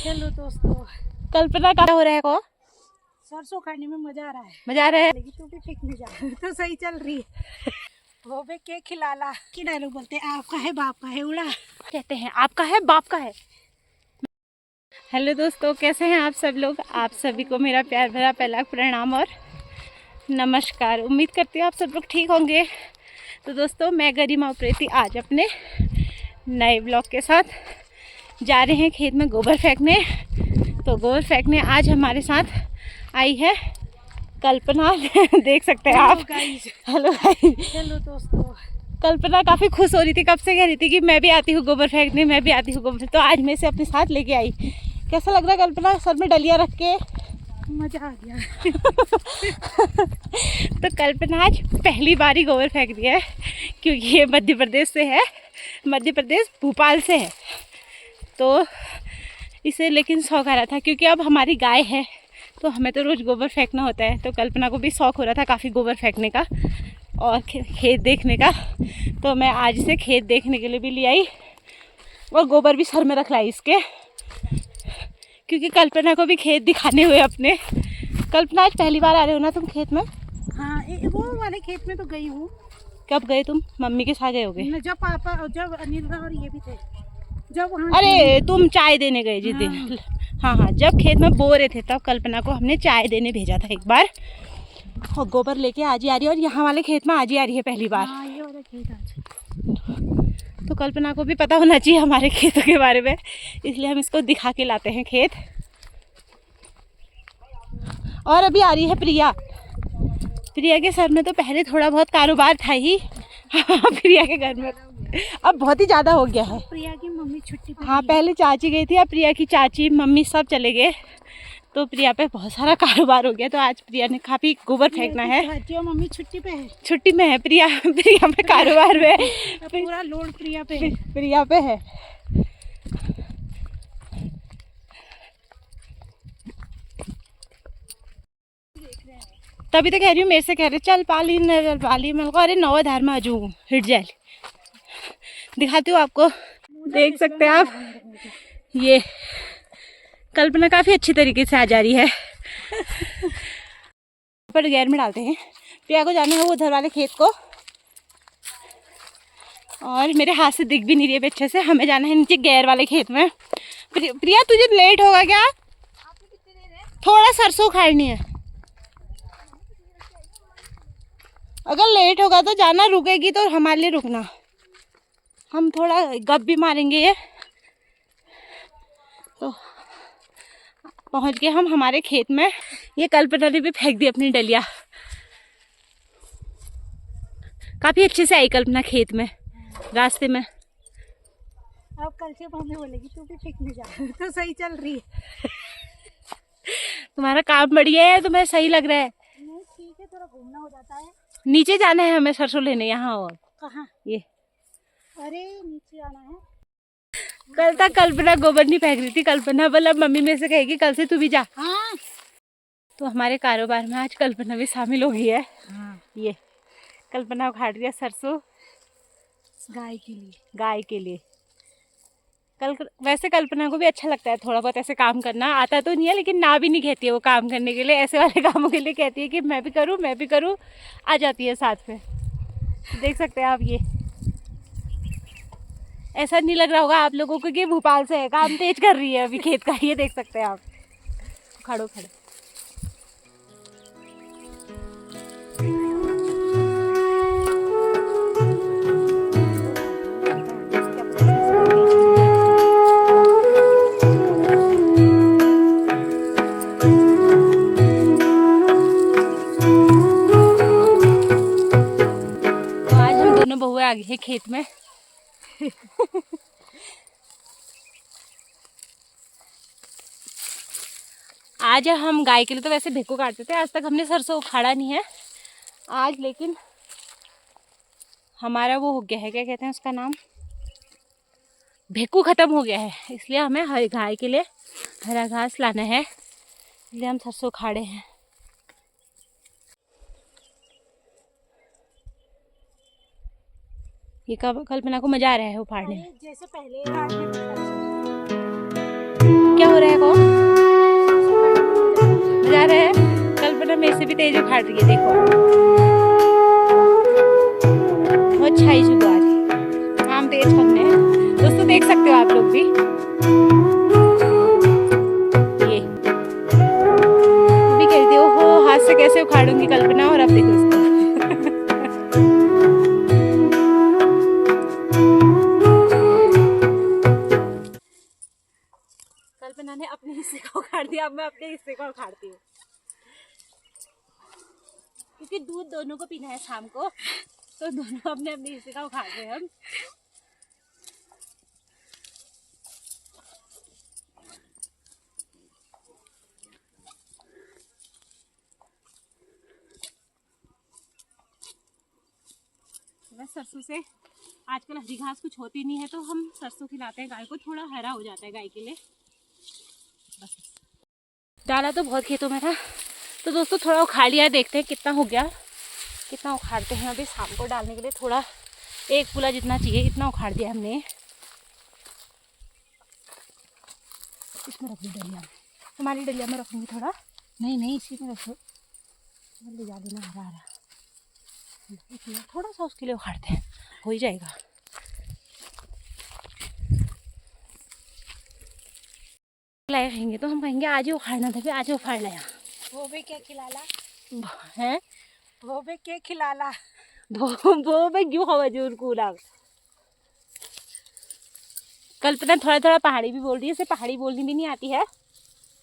Hello दोस्तों, कल्पना क्या हो रहा है को? सरसों खाने में मजा आ रहा है। मजा आ रहा है? लेकिन तू भी पिकनिक जा तो सही चल रही है। वो भी के खिलाला कि डायलॉग बोलते हैं, आपका है बाप का है उड़ा, कहते हैं आपका है बाप का है। हेलो दोस्तों, कैसे हैं आप सब लोग? आप सभी को मेरा प्यार भरा पहला प्रणाम और नमस्कार। उम्मीद करती हूँ आप सब लोग ठीक होंगे। तो दोस्तों, मैं गरिमा उप्रेती आज अपने नए ब्लॉग के साथ जा रहे हैं खेत में गोबर फेंकने। तो गोबर फेंकने आज हमारे साथ आई है कल्पना। देख सकते हैं आप। हेलो भाई। हेलो दोस्तों। कल्पना काफ़ी खुश हो रही थी, कब से कह रही थी कि मैं भी आती हूँ गोबर फेंकने, मैं भी आती हूँ गोबर। तो आज मैं इसे अपने साथ लेके आई। कैसा लग रहा है कल्पना, सर में डलिया रख के? मजा आ गया। तो कल्पना आज पहली बार ही गोबर फेंक दिया है, क्योंकि ये मध्य प्रदेश से है, मध्य प्रदेश भोपाल से है। तो इसे लेकिन शौक आ रहा था, क्योंकि अब हमारी गाय है तो हमें तो रोज़ गोबर फेंकना होता है। तो कल्पना को भी शौक हो रहा था काफ़ी गोबर फेंकने का और खेत देखने का। तो मैं आज इसे खेत देखने के लिए भी ले आई और गोबर भी सर में रख लाई इसके, क्योंकि कल्पना को भी खेत दिखाने हुए अपने। कल्पना आज पहली बार आ रहे हो ना तुम खेत में? हाँ, वो वाले खेत में तो गई हूँ। कब गए तुम? मम्मी के साथ गए होगे? जब पापा, जब अनिल और ये भी थे, जब वहाँ। अरे तुम चाय देने गए जिस दिन? हाँ, जब खेत में बो रहे थे तब कल्पना को हमने चाय देने भेजा था एक बार। और गोबर लेके आज ही आ रही है, और यहाँ वाले खेत में आज ही आ रही है पहली बार। हाँ, ये वाला खेत आज। तो कल्पना को भी पता होना चाहिए हमारे खेतों के बारे में, इसलिए हम इसको दिखा के लाते हैं खेत। और अभी आ रही है प्रिया। प्रिया के सर में तो पहले थोड़ा बहुत कारोबार था ही। प्रिया के घर में अब बहुत ही ज़्यादा हो गया है। प्रिया की मम्मी छुट्टी पे। हाँ, पहले चाची गई थी, अब प्रिया की चाची मम्मी सब चले गए, तो प्रिया पे बहुत सारा कारोबार हो गया। तो आज प्रिया ने काफ़ी गोबर फेंकना है। चाची और मम्मी छुट्टी पे है। छुट्टी में है प्रिया। प्रिया में कारोबार में पूरा लोड प्रिया पे है। प्रिया पे है। तभी तो कह रही हूँ, मेरे से कह रहे चल पाली न पाली। मैं अरे नौ धार में आजू हिट जाए। दिखाती हूँ आपको, देख सकते हैं आप। ये कल्पना काफ़ी अच्छी तरीके से आ जा रही है। पर गैर में डालते हैं। प्रिया को जाना है वो उधर वाले खेत को, और मेरे हाथ से दिख भी नहीं रही है अच्छे से। हमें जाना है नीचे गैर वाले खेत में। प्रिया तुझे लेट होगा क्या? थोड़ा सरसों खानी है। अगर लेट होगा तो जाना, रुकेगी तो हमारे लिए रुकना। हम थोड़ा गप भी मारेंगे ये। तो पहुंच गए हम हमारे खेत में। ये कल्पना ने भी फेंक दी अपनी डलिया। काफी अच्छे से आई कल्पना खेत में, रास्ते में। अब कल से मम्मी बोलेगी तू भी पिकनिक जा तो सही चल रही है। तुम्हारा काम बढ़िया है, तुम्हें सही लग रहा है। नहीं ठीक है, थोड़ा घूमना हो जाता है। नीचे जाना है हमें सरसों लेने यहाँ। और कहाँ? ये अरे नीचे आना है। कल तक कल्पना गोबर नहीं फेंक रही थी। कल्पना बोला मम्मी में से कहेगी कल से तू भी जा। हाँ। तो हमारे कारोबार में आज कल्पना भी शामिल हो गई है। हाँ। ये कल्पना उखाड़ रही है सरसों गाय के लिए। गाय के लिए। वैसे कल्पना को भी अच्छा लगता है थोड़ा बहुत ऐसे काम करना। आता तो नहीं है, लेकिन ना भी नहीं कहती है वो काम करने के लिए। ऐसे वाले कामों के लिए कहती है कि मैं भी करूँ, मैं भी करूँ। आ जाती है साथ में। देख सकते हैं आप। ये ऐसा नहीं लग रहा होगा आप लोगों को कि भोपाल से है, काम तेज कर रही है अभी खेत का। ये देख सकते हैं आप। खड़ो खड़ो। तो आज हम दोनों बहुएं आ गई है खेत में। आज हम गाय के लिए तो वैसे भिक्कू काटते थे, आज तक हमने सरसों उखाड़ा नहीं है। आज लेकिन हमारा वो हो गया है, क्या कहते हैं उसका नाम, भिक्कू खत्म हो गया है। इसलिए हमें हरी गाय के लिए हरा घास लाना है, इसलिए हम सरसों उखाड़े हैं। ये कल्पना को मजा आ रहा है उखाड़ने में। जैसे पहले क्या हो रहा है कौन जा रहा है? कल्पना मेरे से भी तेज उखाड़ रही है, देखो बहुत छाई जुगाड़ आम तेज पकने हैं दोस्तों, देख सकते हो आप लोग भी। ये भी कहती हो हाथ से कैसे उखाड़ूंगी कल्पना, और अब देखो इसको। कल्पना ने अपने हिस्से को उखाड़ दिया, अब मैं अपने हिस्से को उखाड़ती हूँ, क्योंकि दूध दोनों को पीना है शाम को, तो दोनों अपने अपने हिस्से का उखाड़ रहे हैं हम। सरसों से आजकल हरी घास कुछ होती नहीं है, तो हम सरसों खिलाते हैं गाय को, थोड़ा हरा हो जाता है गाय के लिए। बस डाला तो बहुत खेतों में था, तो दोस्तों थोड़ा उखाड़ लिया, देखते हैं कितना हो गया, कितना उखाड़ते हैं। अभी शाम को डालने के लिए थोड़ा एक पुला जितना चाहिए इतना उखाड़ दिया हमने। इसमें रख दी डलिया में, तुम्हारी डलिया में रखूँगी थोड़ा। नहीं इसी में रखो, ले जा देना हरा हरा, थोड़ा सा उसके लिए उखाड़ते हैं, हो ही जाएगा। लाए खाएंगे तो हम कहेंगे आज ही उखाड़ना था, फिर आज ही उखाड़ लाया। वो भी क्या खिलाला है, वो भी क्या खिलाला वो मैं क्यों हवाजूर कूला। कल्पना थोड़ा थोड़ा पहाड़ी भी बोल रही है, इसे पहाड़ी बोलनी भी नहीं आती है,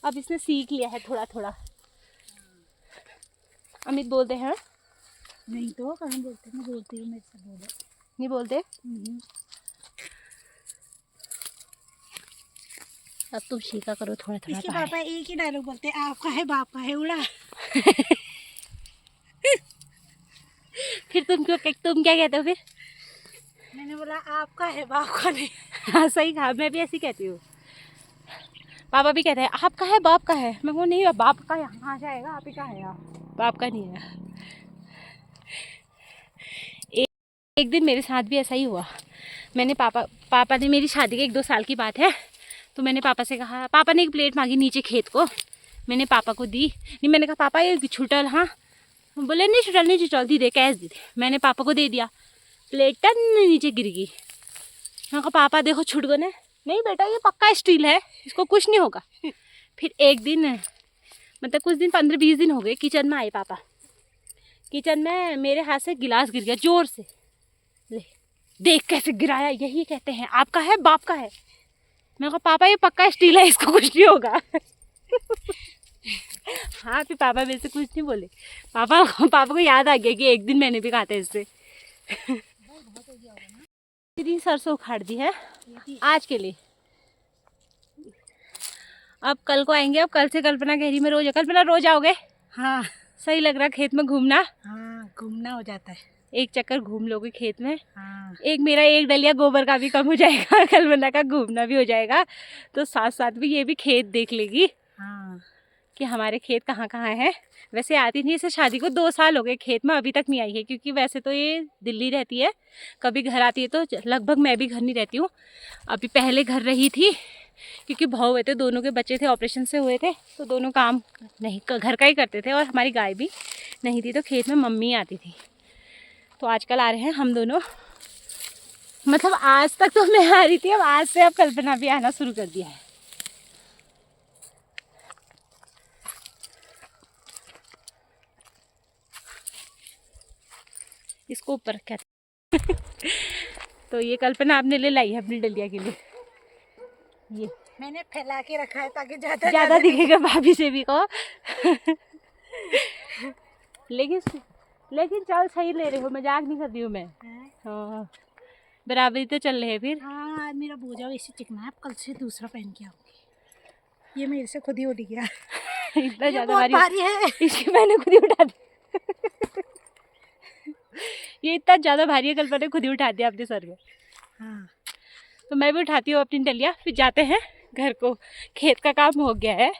अब इसने सीख लिया है थोड़ा थोड़ा। अमित बोलते हैं? नहीं तो कहाँ बोलते, मैं बोलती हूँ, मेरे से बोलो। नहीं बोलते? अब तुम सीखा करो थोड़ा थोड़ा। इसके पापा एक ही डायलॉग बोलते हैं, आपका है बाप का है उड़ा। फिर तुम क्या कहते हो फिर? मैंने बोला आपका है बाप का नहीं। हाँ सही कहा, मैं भी ऐसी कहती हूँ। पापा भी कहते हैं आपका है बाप का है, मैं बोल नहीं बाप का यहाँ जाएगा, आप ही का है, बाप का नहीं है। एक दिन मेरे साथ भी ऐसा ही हुआ। मैंने पापा ने, मेरी शादी के 1-2 साल की बात है, तो मैंने पापा से कहा, पापा ने एक प्लेट मांगी नीचे खेत को, मैंने पापा को दी। नहीं मैंने कहा पापा ये छुटल, हाँ बोले नहीं छुटल दी दे, कैश दी दे। मैंने पापा को दे दिया, प्लेट टन नीचे गिर गई। मैं कहा पापा देखो छुट गए। नहीं बेटा ये पक्का स्टील है, इसको कुछ नहीं होगा। फिर एक दिन, मतलब कुछ दिन 15-20 दिन हो गए, किचन में आए पापा, किचन में मेरे हाथ से गिलास गिर गया जोर से। ले देख कैसे गिराया, यही कहते हैं आपका है बाप का है। मैं कहा पापा ये पक्का स्टील है, इसको कुछ नहीं होगा। हाँ फिर पापा मेरे से कुछ नहीं बोले। पापा को याद आ गया कि एक दिन मैंने भी कहा था इससे। दीदी सरसों उखाड़ दी है आज के लिए, अब कल को आएंगे। अब कल से कल्पना कह रही मैं रोज, कल्पना रोज आओगे? हाँ सही लग रहा खेत में घूमना। हाँ घूमना हो जाता है, एक चक्कर घूम लोगे खेत में। हाँ एक मेरा एक डलिया गोबर का भी कम हो जाएगा, कल्पना का घूमना भी हो जाएगा, तो साथ साथ भी ये भी खेत देख लेगी। हाँ कि हमारे खेत कहाँ कहाँ है। वैसे आती नहीं, इसे शादी को 2 साल हो गए, खेत में अभी तक नहीं आई है, क्योंकि वैसे तो ये दिल्ली रहती है, कभी घर आती है तो लगभग मैं भी घर नहीं रहती हूँ। अभी पहले घर रही थी, क्योंकि भाव हुए थे, दोनों के बच्चे थे, ऑपरेशन से हुए थे, तो दोनों काम नहीं घर का ही करते थे, और हमारी गाय भी नहीं थी, तो खेत में मम्मी आती थी। तो आजकल आ रहे हैं हम दोनों, मतलब आज तक तो मैं आ रही थी, अब आज से अब कल्पना भी आना शुरू कर दिया है। इसको ऊपर रखा तो ये कल्पना आपने ले लाई है अपनी डलिया के लिए। ये मैंने फैला के रखा है ताकि ज़्यादा दिखेगा भाभी से भी को। लेकिन चल सही ले रहे हो, मजाक नहीं कर रही हूँ मैं। हाँ बराबरी तो चल रहे हैं फिर। हाँ मेरा बोझा वैसे चिकना है, अब कल से दूसरा पहन के आऊँगी। ये मेरे से खुद ही उठ गया। इतना ज़्यादा भारी है, इसकी मैंने खुद ही उठा दिया। ये इतना ज़्यादा भारी है, कल्पना ने खुद ही उठा दिया अपने सर में। हाँ तो मैं भी उठाती हूँ अपनी डलिया, फिर जाते हैं घर को। खेत का काम हो गया है,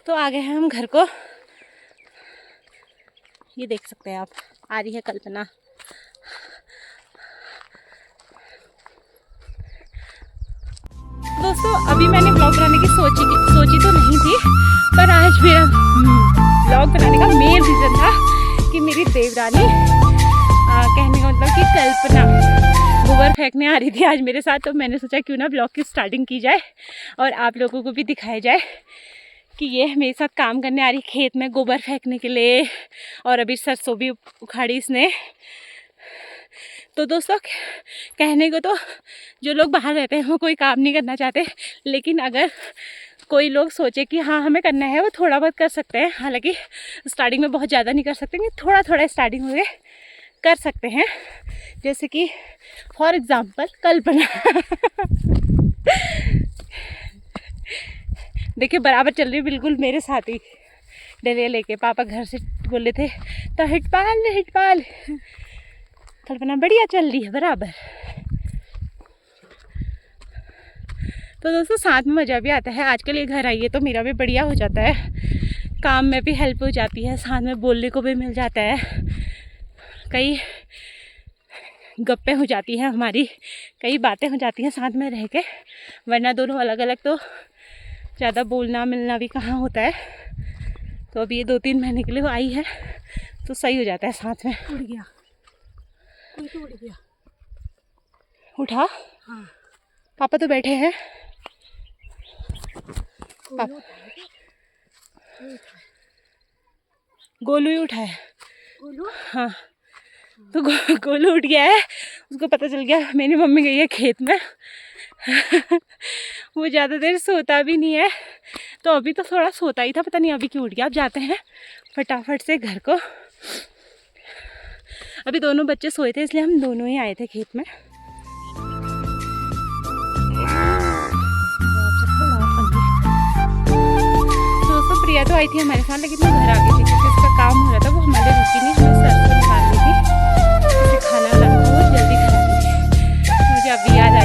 तो आ गए हैं हम घर को। ये देख सकते हैं आप, आ रही है कल्पना। दोस्तों अभी मैंने ब्लॉग बनाने की सोची तो नहीं थी, पर आज मेरा ब्लॉग बनाने का मेन रीज़न था कि मेरी देवरानी कहने का मतलब कि कल्पना गोबर फेंकने आ रही थी आज मेरे साथ। तो मैंने सोचा क्यों ना ब्लॉग की स्टार्टिंग की जाए और आप लोगों को भी दिखाया जाए कि ये मेरे साथ काम करने आ रही खेत में गोबर फेंकने के लिए। और अभी सरसों भी उखाड़ी इसने। तो दोस्तों कहने को तो जो लोग बाहर रहते हैं वो कोई काम नहीं करना चाहते, लेकिन अगर कोई लोग सोचे कि हाँ हमें करना है वो थोड़ा बहुत कर सकते हैं। हालांकि स्टार्टिंग में बहुत ज़्यादा नहीं कर सकते, थोड़ा थोड़ा स्टार्टिंग में कर सकते हैं। जैसे कि फॉर एग्ज़ाम्पल कल्पना देखिए बराबर चल रही बिल्कुल मेरे साथ ही डलिया लेके। पापा घर से बोले थे तो हिटपाल कल्पना बढ़िया चल रही है बराबर। तो दोस्तों साथ में मज़ा भी आता है। आजकल ये घर आई है तो मेरा भी बढ़िया हो जाता है, काम में भी हेल्प हो जाती है, साथ में बोलने को भी मिल जाता है, कई गप्पे हो जाती हैं हमारी, कई बातें हो जाती हैं साथ में रह के। वरना दोनों अलग अलग तो ज़्यादा बोलना मिलना भी कहाँ होता है। तो अभी ये 2-3 महीने के लिए वो आई है तो सही हो जाता है साथ में। उड़ गया, कोई तो उड़ गया। उठा? हाँ पापा तो बैठे हैं। गोलू ही उठा है। गोलू? हाँ तो गोलू उठ गया है। उसको पता चल गया मेरी मम्मी गई है खेत में। वो ज़्यादा देर सोता भी नहीं है, तो अभी तो थोड़ा सोता ही था, पता नहीं अभी क्यों उठ गया। अब जाते हैं फटाफट से घर को। अभी दोनों बच्चे सोए थे इसलिए हम दोनों ही आए थे खेत में। दोस्तों प्रिया तो आई थी हमारे साथ, लेकिन वो घर आ गई थी क्योंकि उसका काम हो रहा था। वो हमारे रुकी नहीं, हमें सरसों निकालनी थी, उसे खाना लाना वो जल्दी खा ली थी। मुझे अभी याद आ